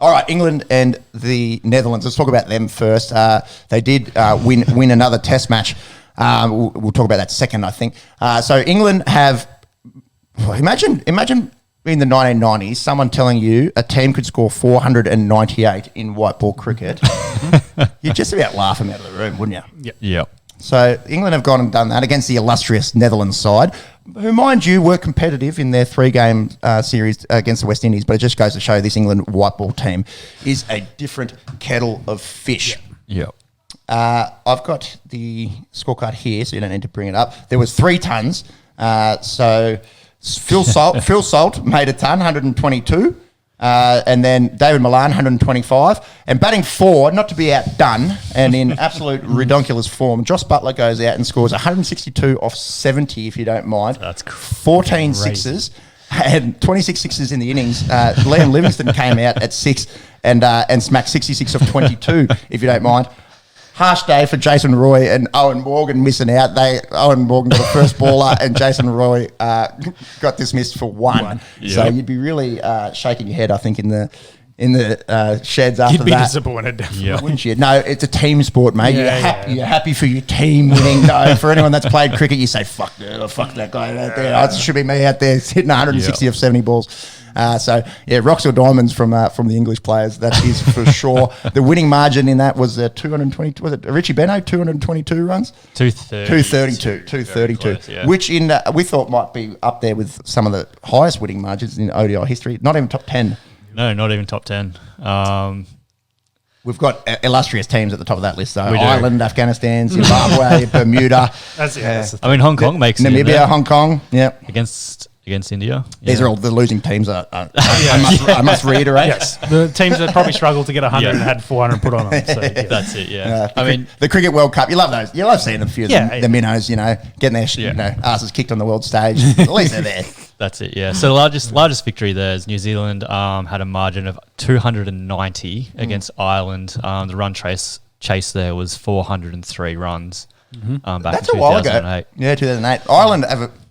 All right, England and the Netherlands. Let's talk about them first. They did win another Test match. We'll talk about that second, I think. So England have. Imagine in the 1990s, someone telling you a team could score 498 in white ball cricket. You'd just about laugh them out of the room, wouldn't you? Yep. So England have gone and done that against the illustrious Netherlands side, who, mind you, were competitive in their 3-game series against the West Indies, but it just goes to show this England white ball team is a different kettle of fish. Yep. I've got the scorecard here, so you don't need to bring it up. There was 3 tons. So Phil Salt made a ton, 122. And then David Milan, 125. And batting 4, not to be outdone, and in absolute redonkulous form, Joss Buttler goes out and scores 162 off 70, if you don't mind. That's 14 sixes and 26 sixes in the innings. Liam Livingston came out at 6 and smacked 66 off 22, if you don't mind. Harsh day for Jason Roy and Owen Morgan missing out. Owen Morgan got a first baller and Jason Roy got dismissed for 1. Yep. So you'd be really shaking your head, I think, in the sheds after that. You'd be disappointed, definitely. Wouldn't you? No, it's a team sport, mate. Yeah, You're happy for your team winning. No, for anyone that's played cricket, you say, fuck that guy out there. Oh, it should be me out there hitting 160 off 70 balls. Rocks or diamonds from the English players, that is for sure. The winning margin in that was 220. Was it Richie Beno 222 runs? 232, close, yeah. Which we thought might be up there with some of the highest winning margins in ODI history. Not even top 10. No, not even top 10. We've got illustrious teams at the top of that list, though. Ireland, Afghanistan, Zimbabwe, Bermuda. That's it. I mean, Hong Kong makes Namibia, it in there. Hong Kong. Yeah, against India. These are all the losing teams. I must reiterate. Yes, the teams that probably struggled to get 100 and had 400 put on them. So, That's it. Yeah. The Cricket World Cup. You love those. You love seeing a few of the minnows. Getting their asses kicked on the world stage. At least they're there. That's it. Yeah. So the largest victory there is New Zealand had a margin of 290 against Ireland. The run chase there was 403 runs. Back That's in a while 2008. ago. Yeah, 2008. Ireland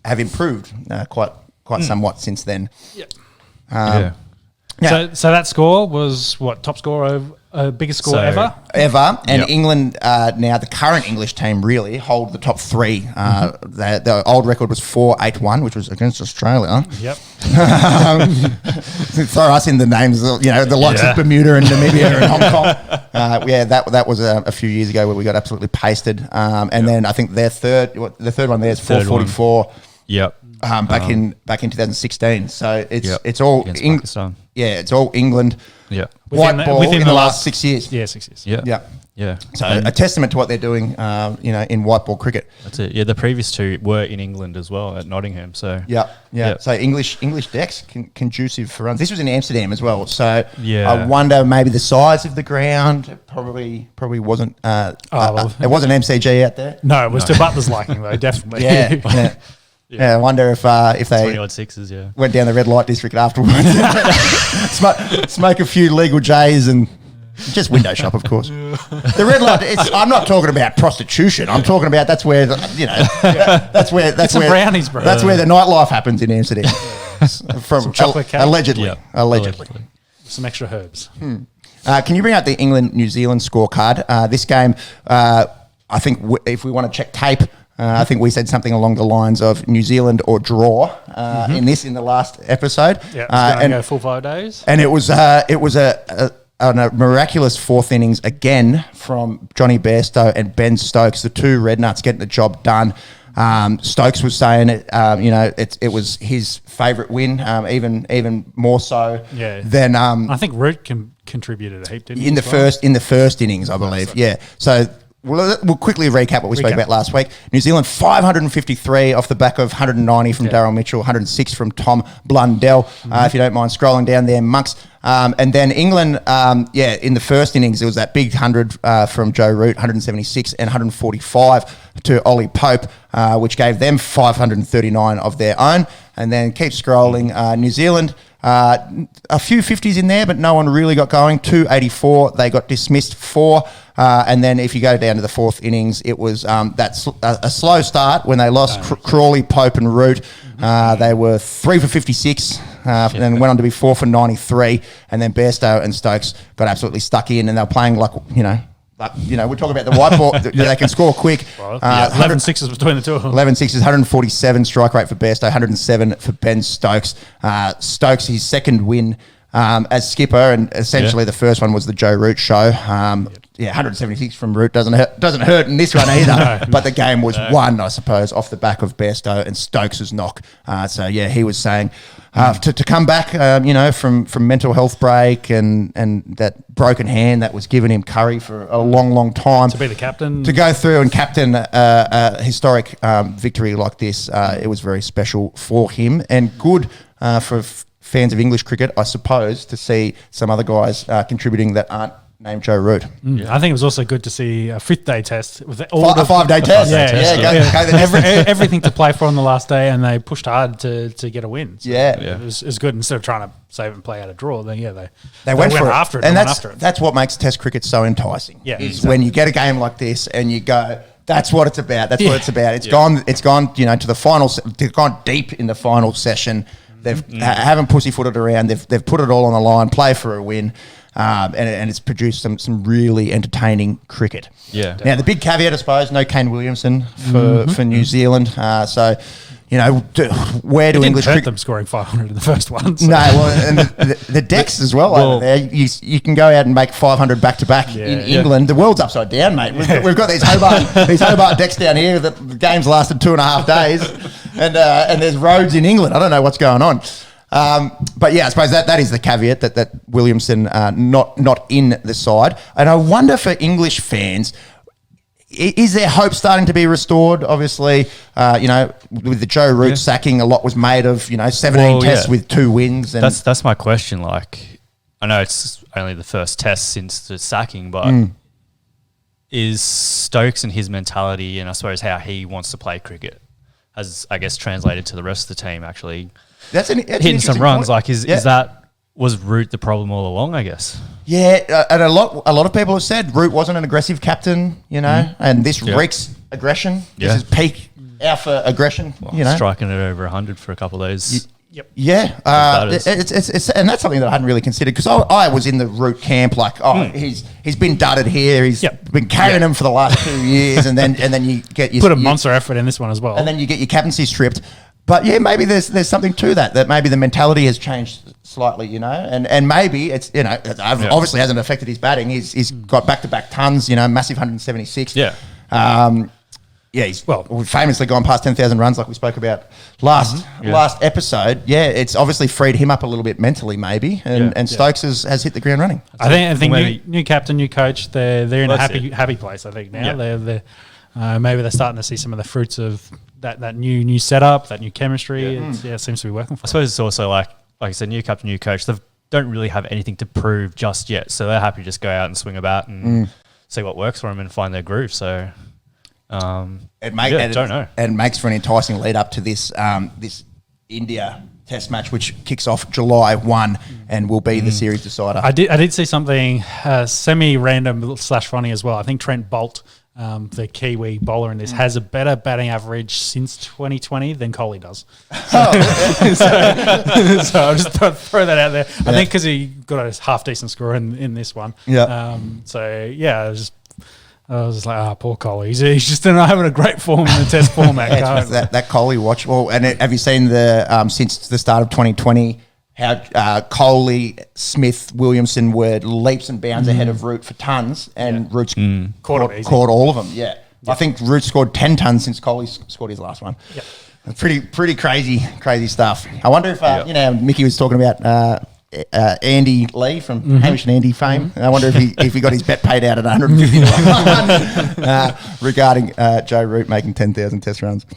have improved quite somewhat since then. Yeah. So that score was what, top score biggest score ever? And England now, the current English team really hold the top 3. The old record was 4-8-1, which was against Australia. Yep. Throw us in the names, the likes of Bermuda and Namibia and Hong Kong. That was a few years ago where we got absolutely pasted. And then I think the third one there is 444. Yep. Back in 2016. So it's all Pakistan. It's all England. Yeah. White ball within the last 6 years. Yeah, 6 years. Yeah. So a testament to what they're doing, in white ball cricket. That's it. Yeah, the previous 2 were in England as well at Nottingham. So So English decks conducive for runs. This was in Amsterdam as well. So Yeah. I wonder maybe the size of the ground. It probably wasn't. It wasn't MCG out there. No, it was to Butler's liking though, definitely. Yeah, I wonder if they 20-odd sixes, went down the red light district afterwards, smoke a few legal J's and just window shop, of course. The red light. I'm not talking about prostitution. I'm talking about that's where that's where brownies, bro. That's where the nightlife happens in Amsterdam. From some chocolate cake. Allegedly. Some extra herbs. Can you bring out the England-New Zealand scorecard? This game, I think if we want to check tape. I think we said something along the lines of New Zealand or draw in the last episode. Yeah, it's going to go full 5 days. And it was a miraculous 4th innings again from Johnny Bairstow and Ben Stokes, the 2 red nuts getting the job done. Stokes was saying it was his favourite win, even more so than I think Root contributed a heap, didn't he? In the first innings, I believe. Yeah. So we'll quickly recap what we spoke about last week. New Zealand 553 off the back of 190 from Daryl Mitchell, 106 from Tom Blundell. If you don't mind scrolling down there, monks. And then England, in the first innings, it was that big 100 from Joe Root, 176 and 145 to Ollie Pope, which gave them 539 of their own. And then keep scrolling. New Zealand, a few 50s in there, but no one really got going. 284, they got dismissed 4. And then if you go down to the 4th innings, it was a slow start when they lost Crawley, Pope and Root. They were 3 for 56. and went on to be 4 for 93. And then Bairstow and Stokes got absolutely stuck in, and they were playing like, we're talking about the whiteboard. They can score quick. 11 sixes between the two of them. 11 sixes, 147 strike rate for Bairstow, 107 for Ben Stokes. Stokes, his second win as skipper, and essentially the first one was the Joe Root show. 176 from Root doesn't hurt in this one either. But the game was won, I suppose, off the back of Bairstow and Stokes' knock. He was saying to come back, from mental health break and that broken hand that was given him Curry for a long, long time. To be the captain. To go through and captain a historic victory like this, it was very special for him and good for fans of English cricket, I suppose, to see some other guys contributing that aren't named Joe Root. I think it was also good to see a fifth day test with a 5-day test. Everything to play for on the last day, and they pushed hard to get a win. So it was good. Instead of trying to save and play out a draw, then they went for after it. And that's what makes Test cricket so enticing. When you get a game like this and you go, that's what it's about. That's what it's about. It's gone. It's gone. To the final. They've gone deep in the final session. They've haven't pussyfooted around. They've put it all on the line. Play for a win. And it's produced some really entertaining cricket. Yeah. Now, the big caveat, I suppose, no Kane Williamson for New Zealand. Where do English cricket... them scoring 500 in the first one. So. No, and the decks as well over there. You can go out and make 500 back-to-back in England. The world's upside down, mate. We've got these Hobart decks down here that the game's lasted 2.5 days, and there's roads in England. I don't know what's going on. I suppose that is the caveat that Williamson not in the side. And I wonder for English fans, is there hope starting to be restored? Obviously, with the Joe Root sacking, a lot was made of 17 tests with 2 wins. And that's my question. Like, I know it's only the first test since the sacking, but is Stokes and his mentality, and I suppose how he wants to play cricket, has I guess translated to the rest of the team actually? That's hitting some runs. Point. Like, is that was Root the problem all along? I guess. Yeah, and a lot of people have said Root wasn't an aggressive captain, and this reeks aggression. This is peak alpha aggression. Striking it over 100 for a couple of days. Yeah, it's and that's something that I hadn't really considered because I was in the Root camp. Like, he's been dudded here. He's been carrying him for the last 2 years, and then you get put a monster effort in this one as well, and then you get your captaincy stripped. But maybe there's something to that maybe the mentality has changed slightly, and maybe it's obviously hasn't affected his batting. He's got back-to-back tons, massive 176. He's famously gone past 10,000 runs like we spoke about last episode. It's obviously freed him up a little bit mentally maybe, and Stokes has hit the ground running. I think new captain, new coach, they're in a happy place. I think now they're maybe they're starting to see some of the fruits of that new setup, that new chemistry. It seems to be working for them. I suppose it's also like I said, new captain, new coach. They don't really have anything to prove just yet, so they're happy to just go out and swing a bat and see what works for them and find their groove. So don't know. It makes for an enticing lead up to this this India Test match, which kicks off July 1 and will be the series decider. I did see something semi-random / funny as well. I think Trent Bolt, the Kiwi bowler in this, has a better batting average since 2020 than Kohli does. So I'll just throw that out there. I think because he got a half-decent score in this one. I was just like, poor Kohli. He's just not having a great form in the Test format. that Kohli watch. Well, and have you seen the since the start of 2020 how Kohli, Smith, Williamson were leaps and bounds ahead of Root for tons, and Root's caught all of them. Yeah, I think Root scored 10 tons since Kohli scored his last one. Yep. Pretty crazy stuff. I wonder if Mickey was talking about. Andy Lee from Hamish and Andy fame. I wonder if he got his bet paid out at 150 regarding Joe Root making 10,000 Test runs.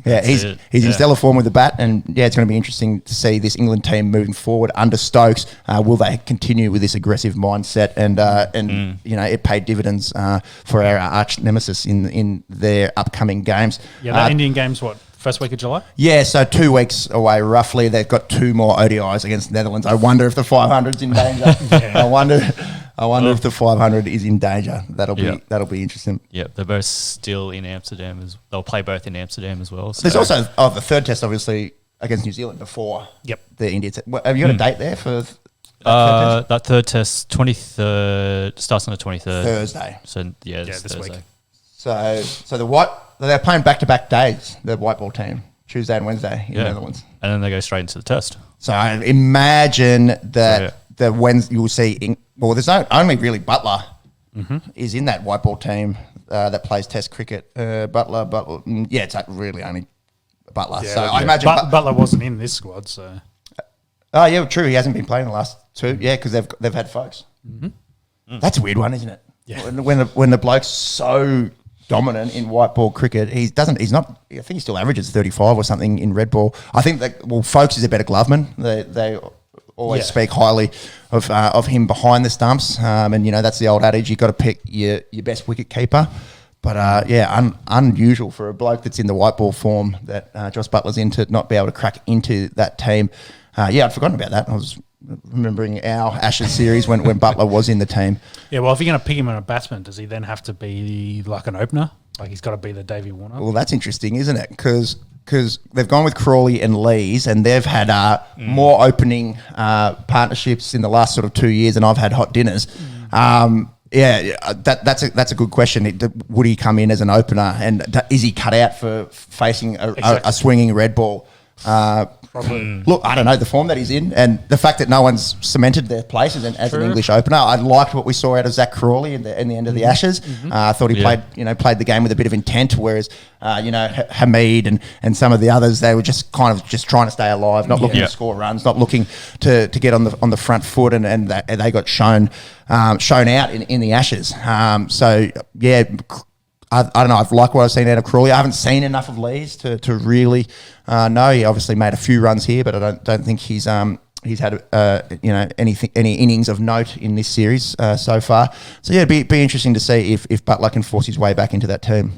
He's in stellar form with the bat, and it's going to be interesting to see this England team moving forward under Stokes. Will they continue with this aggressive mindset and it paid dividends for our arch nemesis in their upcoming games. That Indian game's what? First week of July? Yeah, so 2 weeks away roughly. They've got 2 more ODIs against the Netherlands. I wonder if the 500's in danger. I wonder if the 500 is in danger. That'll be interesting. Yeah, they're both still in Amsterdam. They'll play both in Amsterdam as well. So. There's also the third test obviously against New Zealand before Yep. the India test. Have you got a date there for that that third test, 23rd, starts on the 23rd. Thursday? So, this this Thursday. week. So they're playing back-to-back days, the white ball team, Tuesday and Wednesday in the Netherlands. And then they go straight into the test. So I imagine that the Wednesday you'll see, there's only really Butler is in that white ball team that plays test cricket. Butler, it's really only Butler. Yeah, so I imagine Butler wasn't in this squad, so. Oh yeah, true. He hasn't been playing the last two. Yeah, because they've had folks. That's a weird one, isn't it? Yeah. When the bloke's so dominant in white ball cricket, he's not. I think he still averages 35 or something in red ball. I think that Folks is a better gloveman. They always speak highly of him behind the stumps, and that's the old adage: you got to pick your best wicket keeper. But unusual for a bloke that's in the white ball form that Joss Butler's in to not be able to crack into that team. I'd forgotten about that. I was remembering our Ashes series when Butler was in the team. Yeah, well, if you're going to pick him on a batsman, does he then have to be like an opener? Like he's got to be the Davey Warner? Well, that's interesting, isn't it? Because they've gone with Crawley and Lees, and they've had more opening partnerships in the last sort of 2 years than I've had hot dinners. That's a good question. Would he come in as an opener, and is he cut out for facing a swinging red ball? Probably. Look, I don't know the form that he's in, and the fact that no one's cemented their place as an English opener. I liked what we saw out of Zach Crawley in the end of the Ashes. I thought he played the game with a bit of intent, whereas Hamid and some of the others, they were just kind of just trying to stay alive, not looking to score runs, not looking to get on the front foot, and they got shown out in the Ashes. I don't know. I've liked what I've seen out of Crawley. I haven't seen enough of Lees to really know. He obviously made a few runs here, but I don't think he's had any innings of note in this series so far. So it'd be interesting to see if Butler can force his way back into that team.